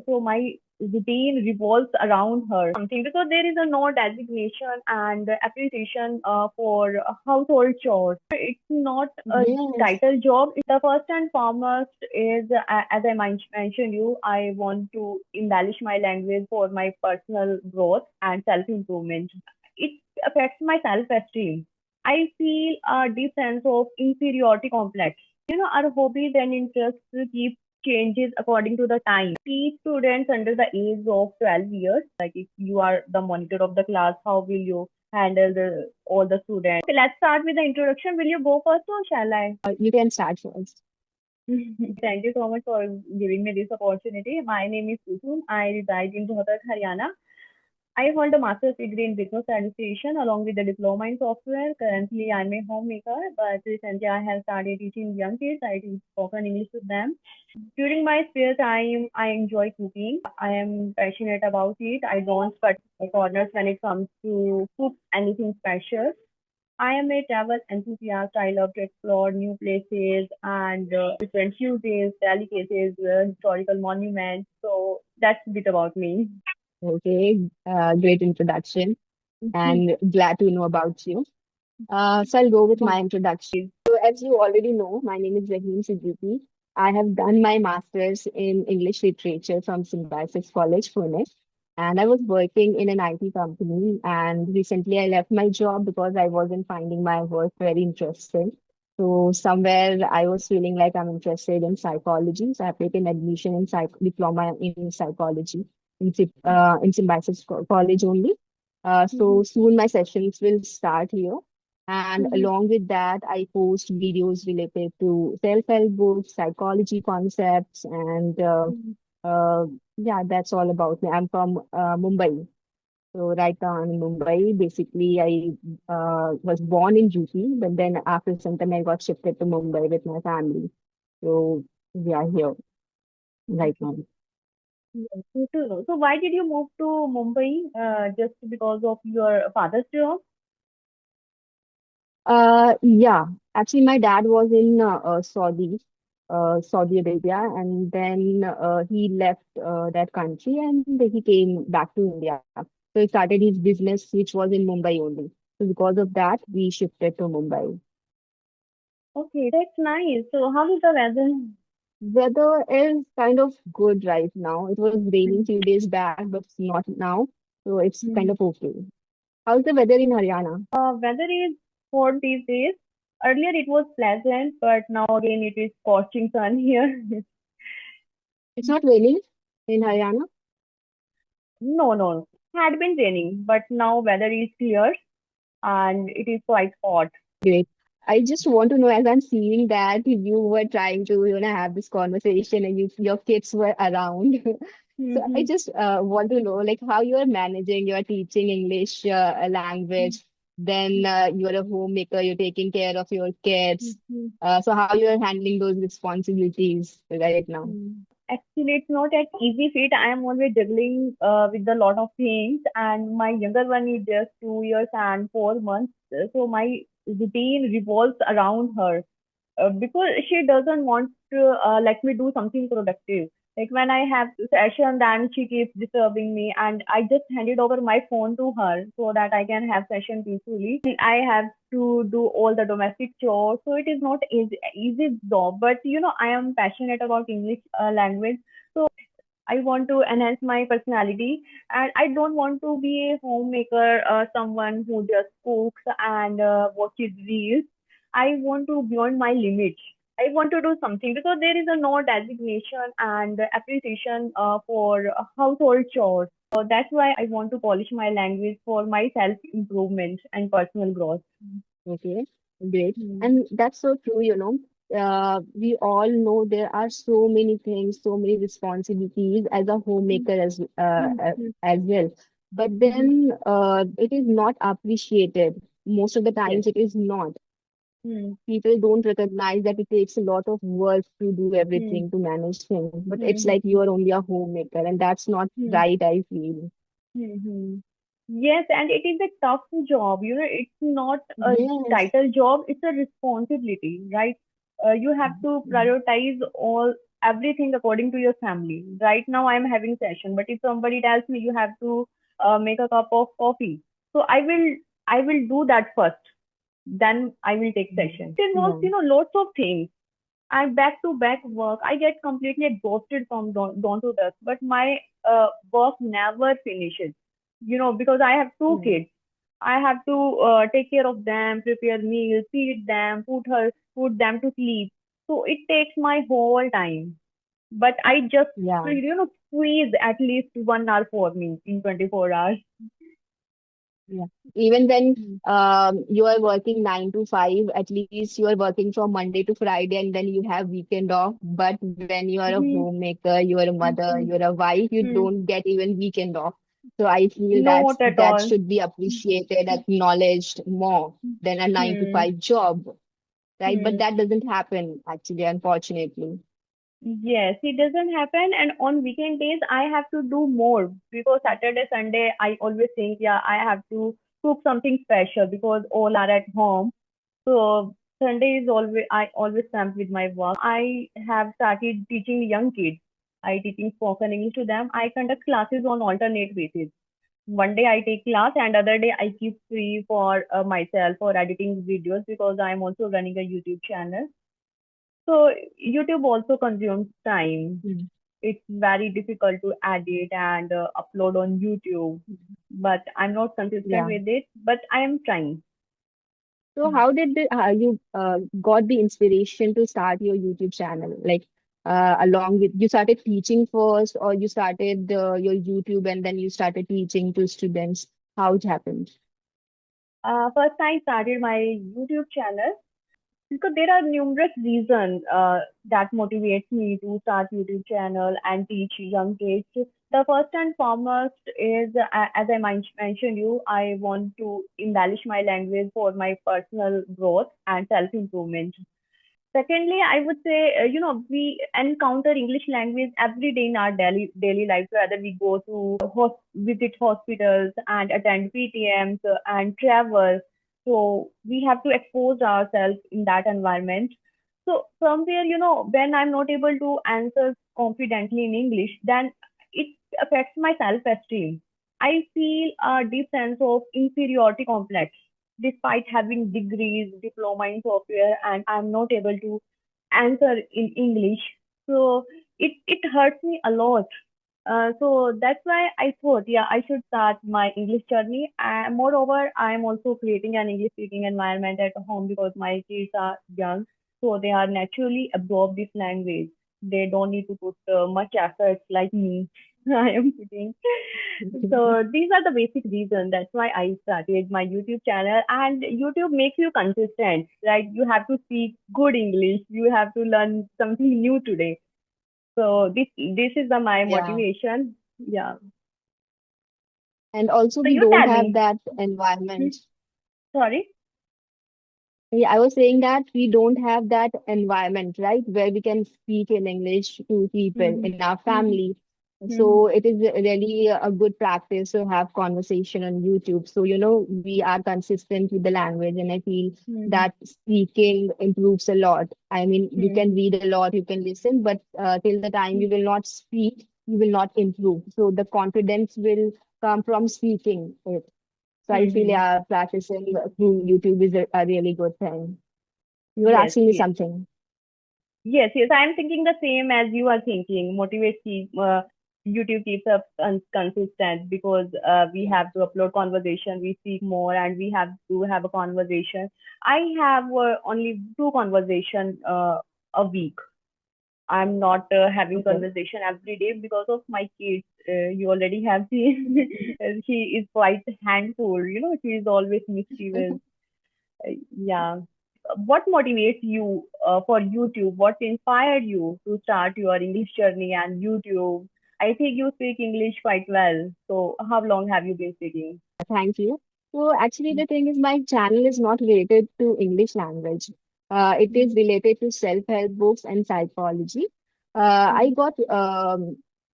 So my routine revolves around her. Something because there is a no designation and appreciation for household chores. It's not a Yes. title job. The first and foremost is, as I mentioned you, I want to embellish my language for my personal growth and self improvement. It affects my self esteem. I feel a deep sense of inferiority complex. Our hobbies and interests keep changes according to the time. Teach students under the age of 12 years. Like if you are the monitor of the class, how will you handle all the students? Okay, let's start with the introduction. Will you go first or shall I? You can start first. Thank you so much for giving me this opportunity. My name is Kusum. I reside in Rohtak, Haryana. I hold a master's degree in business administration along with a diploma in software. Currently, I'm a homemaker, but recently I have started teaching young kids. I teach spoken English to them. During my spare time, I enjoy cooking. I am passionate about it. I don't cut corners when it comes to cook anything special. I am a travel enthusiast. I love to explore new places and different cuisines, delicacies, historical monuments. So that's a bit about me. Okay, great introduction and glad to know about you. So I'll go with my introduction. So as you already know, my name is Rahim Siddiqui. I have done my master's in English literature from Symbiosis College, Pune, and I was working in an IT company. And recently, I left my job because I wasn't finding my work very interesting. So somewhere I was feeling like I'm interested in psychology. So I've taken admission in diploma in psychology in Symbiosis College only. So soon my sessions will start here. And along with that, I post videos related to self-help books, psychology concepts, and uh, yeah, that's all about me. I'm from Mumbai. So right now I'm in Mumbai. Basically, I was born in UP, but then after some time I got shifted to Mumbai with my family. So we are here right now. Yes, good to know. So why did you move to Mumbai? Just because of your father's job? Yeah, actually, my dad was in Saudi Arabia, and then he left that country and he came back to India. So he started his business, which was in Mumbai only. So because of that, we shifted to Mumbai. Okay, that's nice. So how is the weather? Weather is kind of good right now. It was raining few days back, but not now. So it's kind of okay. How's the weather in Haryana? Weather is hot these days. Earlier it was pleasant, but now again it is scorching sun here. It's not raining in Haryana. No, no. Had been raining, but now weather is clear and it is quite hot. Great. I just want to know, as I'm seeing that you were trying to, have this conversation and your kids were around. So I Mm-hmm. just want to know, like, how you are managing, you are teaching English language, then you're a homemaker, you're taking care of your kids. So how you are handling those responsibilities right now? Actually, it's not an easy feat. I am always juggling with a lot of things, and my younger one is just 2 years and 4 months. So my routine revolves around her because she doesn't want to let me do something productive. Like when I have session, then she keeps disturbing me, and I just handed over my phone to her so that I can have session peacefully. I have to do all the domestic chores, so it is not easy job. But I am passionate about English language, so I want to enhance my personality, and I don't want to be a homemaker, someone who just cooks and watches reels. I want to beyond my limits. I want to do something because there is a no designation and appreciation for household chores. So that's why I want to polish my language for my self improvement and personal growth. Okay, great. Hmm. And that's so true. We all know there are so many things, so many responsibilities as a homemaker as well. But then it is not appreciated. Most of the Yes. times it is not. Hmm. People don't recognize that it takes a lot of work to do Hmm. everything, to manage things. But it's Hmm. like you are only a homemaker, and that's not Hmm. right, I feel. Hmm. Yes, and it is a tough job. It's not a Yes. title job, it's a responsibility, right? You have to prioritize all. everything according to your family. Right now, I'm having session, but if somebody tells me you have to make a cup of coffee, so I will do that first. Then I will take session. It involves, Yeah, lots of things. I back to back work. I get completely exhausted from dawn to dusk, but my work never finishes. Because I have two yeah, kids. I have to take care of them, prepare meals, feed them, put them to sleep. So it takes my whole time. But I just, yeah. squeeze at least 1 hour for me in 24 hours. Yeah. Even when Mm. you are working 9 to 5, at least you are working from Monday to Friday and then you have weekend off. But when you are a Mhm. homemaker, you are a mother, Mhm. you are a wife, you Mhm. don't get even weekend off. So I feel Not at that all. should be appreciated, acknowledged more than a nine to Hmm. five job, right? But Hmm. that doesn't happen actually, unfortunately. Yes, it doesn't happen. And on weekend days, I have to do more because Saturday, Sunday, I always think, yeah, I have to cook something special because all are at home. So Sunday is always, I always spend with my work. Now I have started teaching young kids. I teaching spoken English to them. I conduct classes on alternate basis. One day I take class and other day I keep free for myself for editing videos because I'm also running a YouTube channel. So YouTube also consumes time. Mm. It's very difficult to edit and upload on YouTube, but I'm not consistent Yeah. with it, but I am trying. So how did you got the inspiration to start your YouTube channel? Like along with you started teaching first, or you started your YouTube and then you started teaching to students? How it happened? First, I started my YouTube channel because there are numerous reasons that motivates me to start YouTube channel and teach young kids. The first and foremost is, as I mentioned you, I want to embellish my language for my personal growth and self improvement. Secondly, I would say, we encounter English language every day in our daily life, whether we go to visit hospitals and attend PTMs and travel. So we have to expose ourselves in that environment. So somewhere, when I'm not able to answer confidently in English, then it affects my self-esteem. I feel a deep sense of inferiority complex despite having degrees, diploma in software, and I'm not able to answer in English. So it hurts me a lot. So that's why I thought, yeah, I should start my English journey. Moreover, I am also creating an English speaking environment at home because my kids are young, so they are naturally absorb this language. They don't need to put much effort like me. I am putting. So these are the basic reasons. That's why I started my YouTube channel. And YouTube makes you consistent. Like you have to speak good English. You have to learn something new today. So this is my Yeah. motivation. Yeah. And also So we you don't tell have me. that Hmm. environment. Sorry. Yeah, I was saying that we don't have that environment, right, where we can speak in English to people Hmm. in our Hmm. family. Hmm. So it is really a good practice to have conversation on YouTube. So, we are consistent with the language, and I feel Hmm. that speaking improves a lot. I mean, you Hmm. can read a lot, you can listen, but till the time you will not speak, you will not improve. So the confidence will come from speaking it. So I feel, Hmm. yeah, practicing through YouTube is a really good thing. You were Yes. asking me Yes. something. Yes, yes, I'm thinking the same as you are thinking. Motivate keep YouTube keeps us consistent because we Yeah. have to upload conversation, we speak more, and we have to have a conversation. I have only two conversation a week. I'm not having Okay. conversation every day because of my kids. You already have seen. She is quite handful. She is always mischievous. Yeah. What motivates you for YouTube? What inspired you to start your English journey and YouTube? I think you speak English quite well. So, how long have you been speaking? Thank you. So actually, the thing is, my channel is not related to English language. It is Mhm. related to self-help books and psychology. I Mhm. got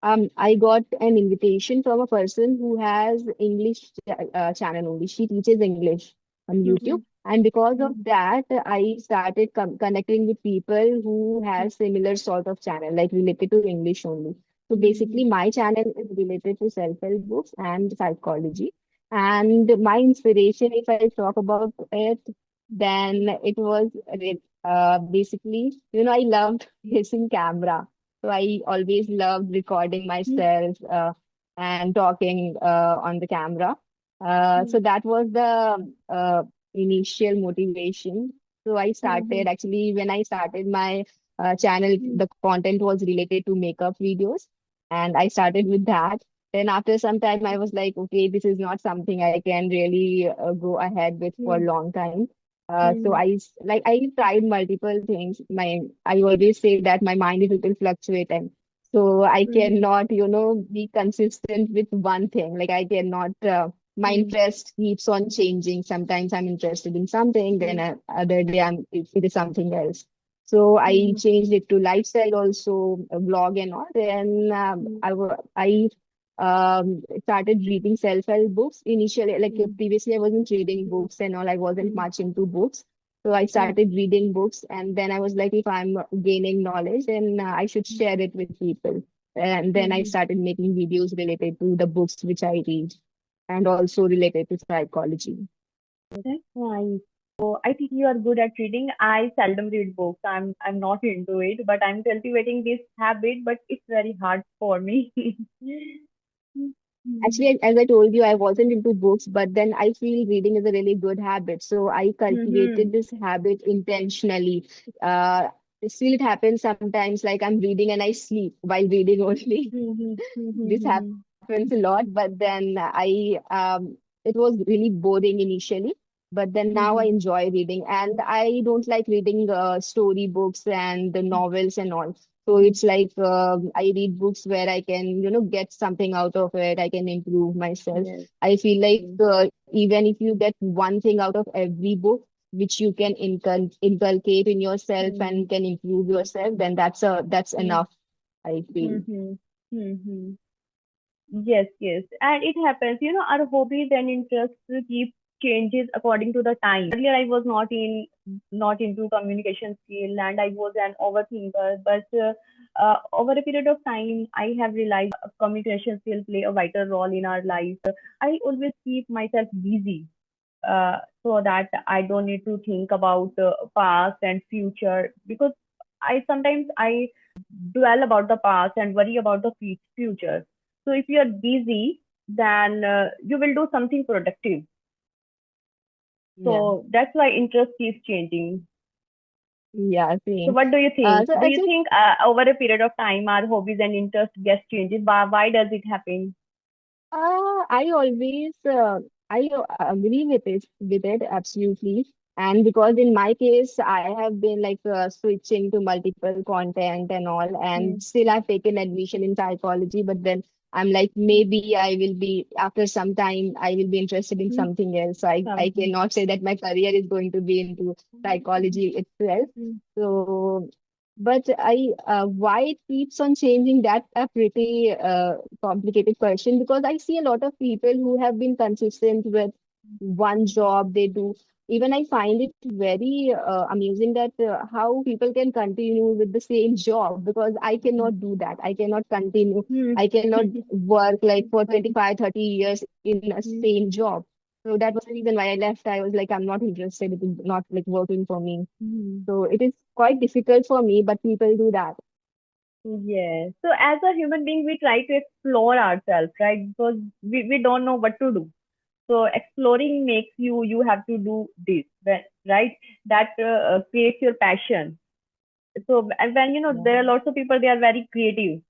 I got an invitation from a person who has English channel only. She teaches English on YouTube, Mhm. And because of Mm-hmm. that, I started connecting with people who have similar sort of channel, like related to English only. So Mm-hmm. basically, my channel is related to self-help books and psychology. And my inspiration, if I talk about it, then it was basically, I loved facing camera. So I always loved recording myself and talking on the camera. So that was the initial motivation. So I Mm-hmm. started actually when I started my channel, the content was related to makeup videos, and I started with that. Then after some time, I was like, okay, this is not something I can really go ahead with for a long time. So Mm-hmm. like I tried multiple things. I always say that my mind is a little fluctuating. So I Mm-hmm. cannot, be consistent with one thing. Like I cannot my interest keeps on changing. Sometimes I'm interested in something, then other day it is something else. So I Mm-hmm. changed it to lifestyle also, a blog and all. Then I started reading self-help books initially. Like previously, I wasn't reading books and all. I wasn't much into books. So I started reading books, and then I was like, if I'm gaining knowledge, then I should share it with people. And then I Mm-hmm. started making videos related to the books which I read and also related to psychology. That's nice. So I think you are good at reading. I seldom read books. I'm not into it, but I'm cultivating this habit, but it's very hard for me. Mm-hmm. Actually, as I told you, I wasn't into books, but then I feel reading is a really good habit. So I Mm-hmm. cultivated this habit intentionally. Uh, Still it happens sometimes, like I'm reading and I sleep while reading only. Mm-hmm. This Mm-hmm. happens a lot, but then it was really boring initially, but then now I Mm-hmm. enjoy reading, and I don't like reading story books and the novels and all. So it's like I read books where I can, get something out of it. I can improve myself. Yes. I feel like Yes. even if you get one thing out of every book, which you can inculcate in yourself Mm-hmm. and can improve yourself, then that's enough, I feel. Mm-hmm. Mm-hmm. Yes, yes. And it happens, our hobbies and interests keep changes according to the time. Earlier I was not into communication skill and I was an overthinker, but over a period of time I have realized communication skill play a vital role in our life. I always keep myself busy so that I don't need to think about past and future because I dwell about the past and worry about the future. So if you are busy, then you will do something productive. Yeah. So that's why interest keeps changing. Yeah, So same. what do you think? So Do you actually, think over a period of time our hobbies and interest gets changes? Why does it happen? I always agree with it absolutely. And because in my case, I have been like switching to multiple content and all, and Hmm. still I've taken admission in psychology. But then I'm like, maybe I will be after some time, I will be interested in Hmm. something else. So I Something. cannot say that my career is going to be into psychology itself. Hmm. So. But why it keeps on changing, that a pretty complicated question, because I see a lot of people who have been consistent with one job they do. Even I find it very amusing that how people can continue with the same job, because I cannot do that. I cannot continue. Hmm. I cannot Hmm. work like for 25, 30 years in a Hmm. same job. So that was the reason why I left. I was like, I'm not interested. It is not like working for me. Hmm. So it is quite difficult for me, but people do that. Yes. So as a human being, we try to explore ourselves, right? Because we don't know what to do. So exploring makes you have to do this, right? That creates your passion. So and when Yeah. there are lots of people, they are very creative.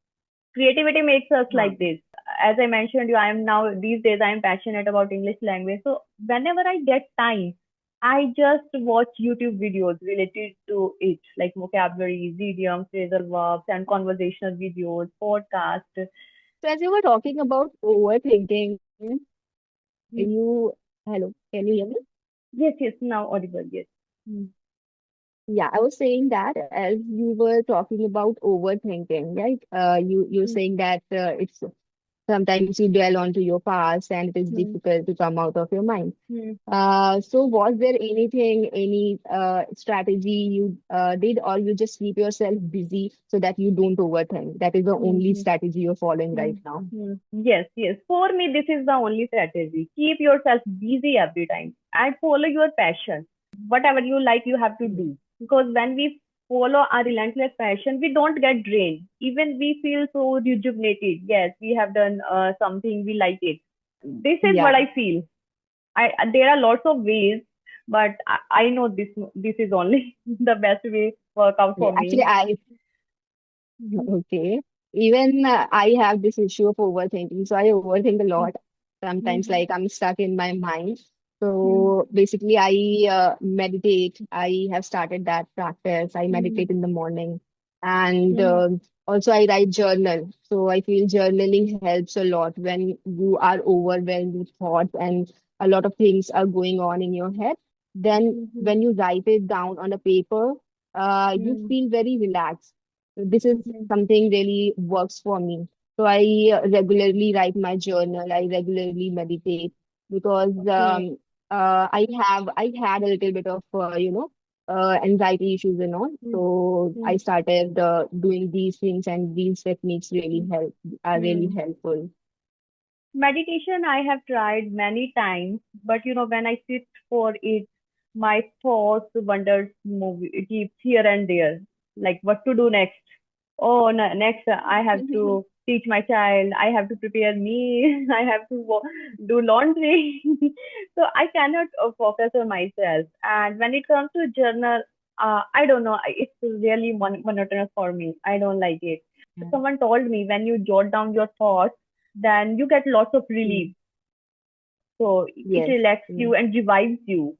Creativity makes us Huh. like this. As I mentioned you, I am now these days I am passionate about English language. So whenever I get time, I just watch YouTube videos related to it, like vocabulary, idioms, phrasal verbs, and conversational videos, podcasts. So as you were talking about overthinking, can Hmm. hello, can you hear me? Yes, yes, now audible. Yes. Hmm. Yeah, I was saying that as you were talking about overthinking, right? You're Hmm. saying that it's Sometimes you dwell onto your past and it is Hmm. difficult to come out of your mind. Hmm. So was there anything, any strategy you did, or you just keep yourself busy so that you don't overthink? That is the Hmm. only Hmm. strategy you're following Hmm. right now. Hmm. Yes, yes. For me, this is the only strategy. Keep yourself busy every time and follow your passion. Whatever you like, you have to Mm. do. Because when we follow our relentless passion, we don't get drained. Even we feel so rejuvenated. Yes, we have done something, we like it. This is what Yeah, I feel. I there are lots of ways, but I know this is only the best way work out yeah. for Actually, me. I okay. Even I have this issue of overthinking. So I overthink a lot. Sometimes, Mm-hmm. like, I'm stuck in my mind. So basically, I meditate. I have started that practice. I Mm-hmm. meditate in the morning. And Mm-hmm. also, I write journal. So I feel journaling helps a lot when you are overwhelmed with thoughts and a lot of things are going on in your head. Then, Mm-hmm. when you write it down on a paper, you feel very relaxed. This is Mm-hmm. something really works for me. So I regularly write my journal. I regularly meditate because Okay. I had a little bit of anxiety issues and all. So I Mm-hmm. started doing these things, and these techniques really help are really Mm-hmm. helpful. Meditation I have tried many times, but when I sit for it, my thoughts wanders move it keeps here and there, like what to do next. Oh, no, next I have to teach my child. I have to prepare me. I have to do laundry. So I cannot focus on myself. And when it comes to journal, I don't know. It's really monotonous for me. I don't like it. Yeah. Someone told me when you jot down your thoughts, then you get lots of relief. Mm. So it Yes. relaxes Yes. you and revives you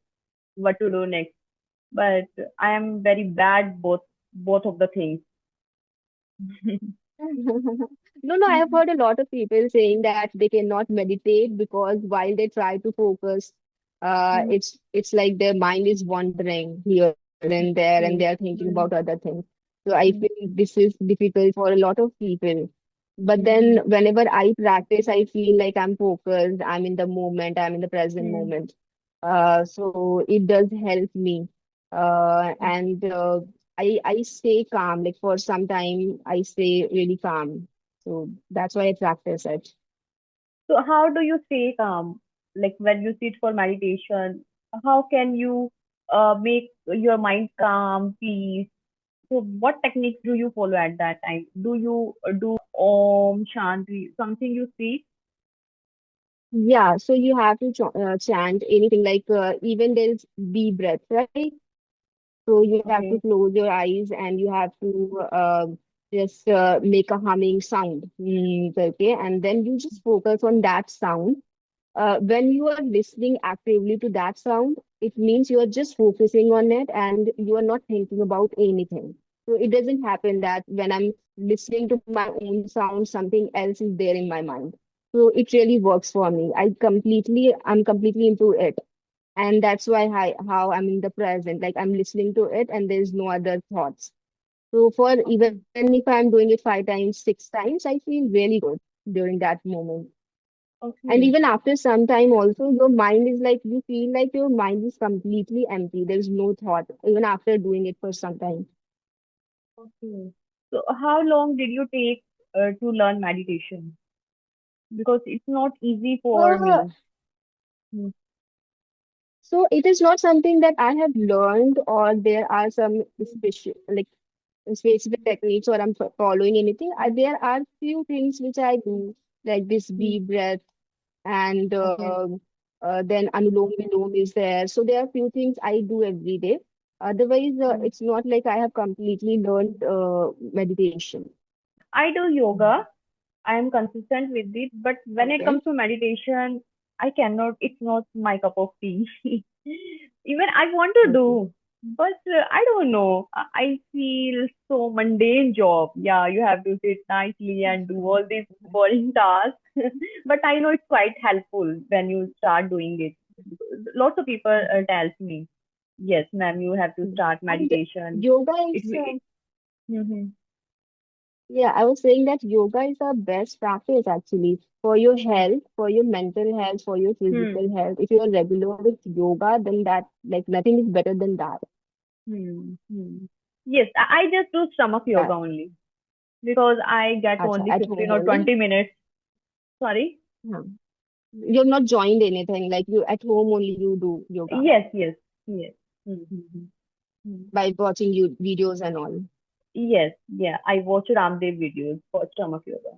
what to do next. But I am very bad both of the things. No, no, I have heard a lot of people saying that they cannot meditate because while they try to focus, it's like their mind is wandering here and there and they are Hmm. thinking about Hmm. other things. So I feel Hmm. this is difficult for a lot of people. But then Hmm. whenever I practice, I feel like I'm focused, I'm in the moment, I'm in the present Hmm. moment. So it does help me. And I stay calm. Like for some time, I stay really calm. So that's why I practice it. So how do you stay calm? Like when you sit for meditation, how can you make your mind calm, peace? So what techniques do you follow at that time? Do you do Om Shanti, something you see? Yeah, so you have to ch chant anything like even there's deep breath, right? So you have to Okay. close your eyes and you have to just make a humming sound. Okay, and then you just focus on that sound. When you are listening actively to that sound, it means you are just focusing on it and you are not thinking about anything. So it doesn't happen that when I'm listening to my own sound, something else is there in my mind. So it really works for me. I'm completely into it. And that's why how I'm in the present. Like I'm listening to it and there's no other thoughts. So for even Okay. if I'm doing it 5 times, 6 times, I feel really good during that moment. And Okay. even after some time also, your mind is like, you feel like your mind is completely empty. There's no thought, even after doing it for some time. Okay. So how long did you take to learn meditation? Because it's not easy for Uh, me. Hmm. so it is not something that I have learned, or there are some special, like specific techniques, or I'm following anything. There are few things which I do, like this Hmm. deep breath, and Okay. then Anulom Vilom is there. So there are few things I do every day. Otherwise, Hmm. it's not like I have completely learned meditation. I do yoga. I am consistent with it, but when it Okay. comes to meditation, I cannot. It's not my cup of tea. Even I want to Okay. do, but I don't know. I feel so mundane job. Yeah, you have to sit nicely and do all these boring tasks. But I know it's quite helpful when you start doing it. Lots of people tells me, yes, ma'am, you have to Mhm. start And meditation. yoga It, is it, Mhm. Yeah, I was saying that yoga is the best practice actually for your health, for your mental health, for your Hmm. physical health. If you are regular with yoga, then that like nothing is better than that. Hmm. Hmm. Yes, I just do stomach Yeah, yoga only because I get acha, only at 15 home or only. 20 minutes. Sorry. Yeah. You've not joined anything, like you at home only you do yoga Yes, yes, yes. Hmm. Hmm, hmm, hmm. by watching you videos and all. Yes, yeah. I watch Ramdev videos for stomach yoga.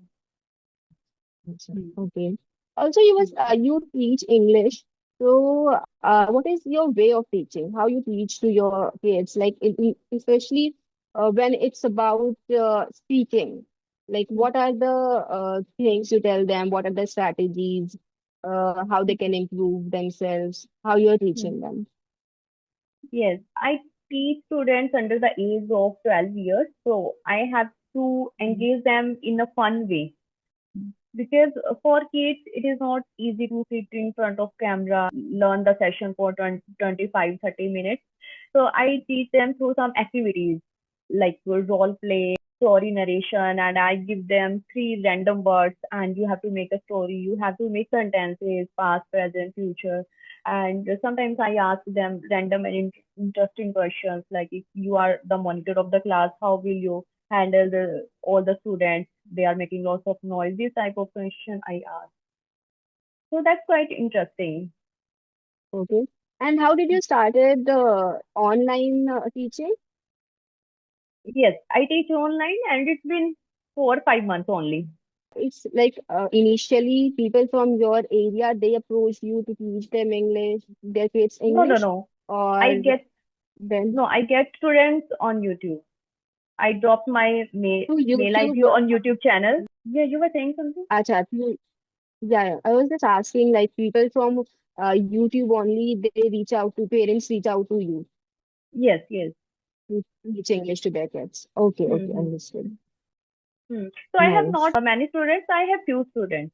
Acha, Hmm. okay. Also, you was Hmm. you teach English. So, what is your way of teaching? How you teach to your kids? Like, especially when it's about speaking. Like, Hmm. what are the things you tell them? What are the strategies? How they can improve themselves? How you're Hmm. teaching them? Yes, I teach students under the age of 12 years, so I have to Mm, engage them in a fun way. Because for kids, it is not easy to sit in front of camera and learn the session for 20, 25, 30 minutes. So I teach them through some activities like role play, story narration, and I give them three random words, and you have to make a story. You have to make sentences, past, present, future. And sometimes I ask them random and interesting questions like if you are the monitor of the class, how will you handle the all the students? They are making lots of noise. This type of question I ask. So that's quite interesting. okay. And how did you started online teaching? Yes, I teach online and it's been 4 or 5 months only. It's like initially people from your area they approach you to teach them English, their kids No, no, English, no. I or get then no, I get students on YouTube. I dropped my through mail ID YouTube. on YouTube channel. Yeah, you were saying something? Acha, yeah, yeah, I was just asking like people from YouTube only they reach out to parents reach out to you Yes, yes. to teach English to their kids. Okay, okay, Hmm. understood. Hmm. So I have Nice. not many students. I have few students,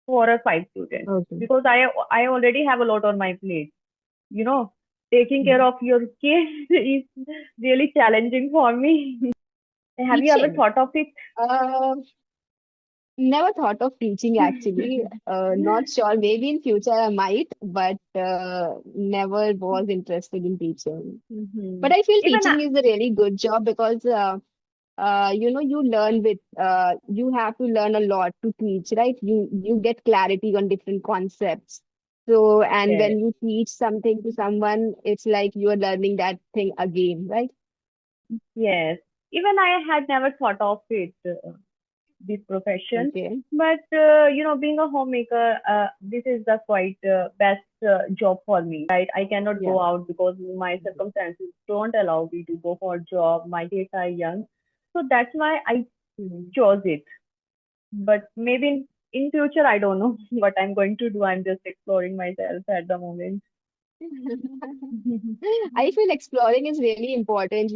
4 or 5 students, Okay. because I already have a lot on my plate. You know, taking care Mhm. of your kids is really challenging for me. Have you ever Teaching. thought of it? Uh, Never thought of teaching actually. Not sure. Maybe in future I might, but never was interested in teaching. Hmm. But I feel Even teaching is a really good job because you learn with you have to learn a lot to teach, right? You get clarity on different concepts. So, and yes, when you teach something to someone, it's like you are learning that thing again, right? yes. Even I had never thought of it, this profession. Okay. But being a homemaker, this is the quite best job for me, right? I cannot Yeah. go out because my circumstances don't allow me to go for a job. My kids are young, so that's why I Mhm. chose it. But maybe in future, I don't know what I'm going to do. I'm just exploring myself at the moment. I feel exploring is really important,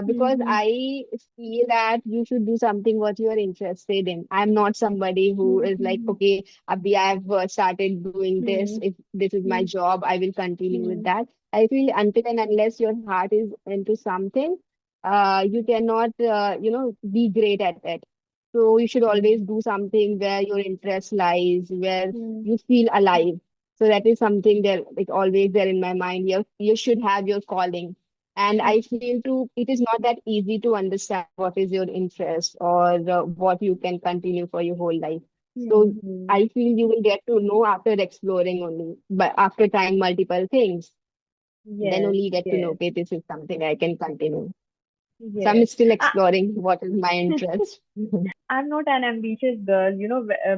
because I feel that you should do something what you are interested in. I'm not somebody who is like, okay, Abhi, I've started doing this. If this is my job, I will continue with that. I feel until and unless your heart is into something, you cannot, be great at it. So you should always do something where your interest lies, where you feel alive. So that is something that like always there in my mind. You should have your calling. And I feel it is not that easy to understand what is your interest or what you can continue for your whole life. So I feel you will get to know after exploring only, but after trying multiple things, then Yes, only you get to know, yes, okay, this is something I can continue. So I'm yes. still exploring what is my interest. I'm not an ambitious girl.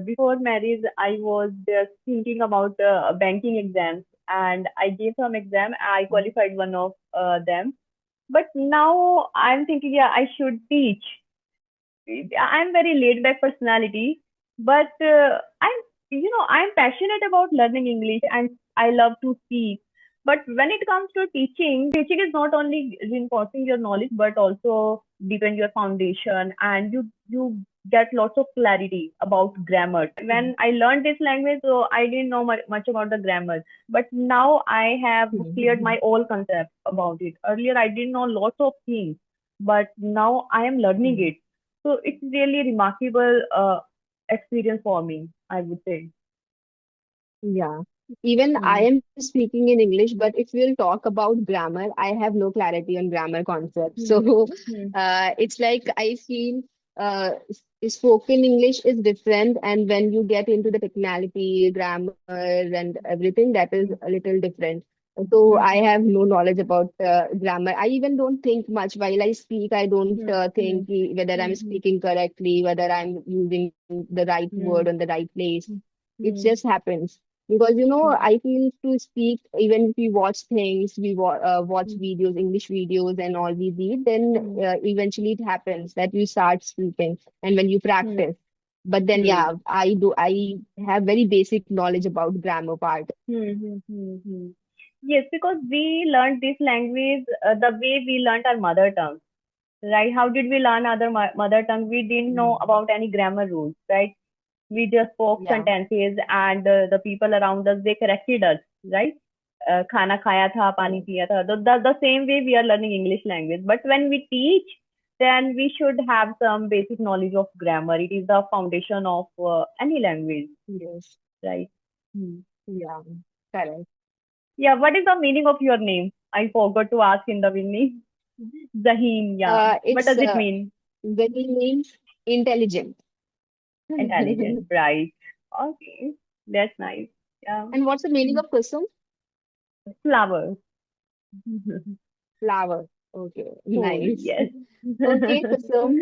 Before marriage, I was just thinking about banking exams, and I gave some exam. I qualified one of them. But now I'm thinking, yeah, I should teach. I'm very laid back personality, but I'm passionate about learning English and I love to speak. But when it comes to teaching is not only reinforcing your knowledge but also deepen your foundation and you get lots of clarity about grammar. When I learned this language, so I didn't know much about the grammar, but now I have cleared my all concepts about it. Earlier I didn't know lots of things, but now I am learning it. So it's really remarkable experience for me, I would say. Yeah. Even I Hmm. am speaking in English, but if we'll talk about grammar, I have no clarity on grammar concepts. Hmm. So Hmm. it's like I feel spoken English is different, and when you get into the technicality, grammar, and everything, that is Hmm. a little different. So Hmm. I have no knowledge about grammar. I even don't think much while I speak. I don't Hmm. Hmm. think whether I'm Hmm. speaking correctly, whether I'm using the right word on Hmm. the right place. It just Hmm. happens because Hmm. I feel to speak, even if we watch things, watch Hmm. videos, English videos and all we read, then Hmm. eventually it happens that you start speaking and when you Hmm. practice. But then Hmm. yeah, I have very basic knowledge about grammar part. Hmm. Hmm. Hmm. Hmm. Yes, because we learned this language the way we learned our mother tongue, right? How did we learn other mother tongue? We didn't know Mm. about any grammar rules, right? We just spoke Yeah. sentences, and the people around us, they corrected us, right? Khana khaya tha, pani Correct. piya tha. The same way we are learning English language. But when we teach, then we should have some basic knowledge of grammar. It is the foundation of any language, Yes. right? Hmm. Yeah. Correct. Yeah, what is the meaning of your name? I forgot to ask in the beginning. Zaheen, yeah. What It's does it mean? very means intelligent. Intelligent, And bright. Okay, that's nice. Yeah. what's the meaning of kusum? Flower. Flower. Okay, Cool, nice. yes. Okay, Kusum.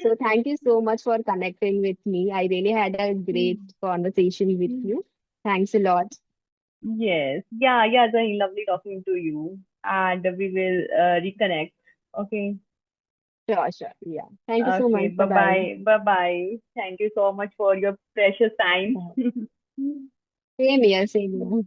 So thank you so much for connecting with me. I really had a great conversation with you. Thanks a lot. Yes. Yeah, yeah, Zaheen, lovely talking to you. And we will reconnect. Okay. Sure, sure. Yeah. Thank you so Okay. much. Bye bye. Bye-bye. Bye-bye. Thank you so much for your precious time. Same here, same here.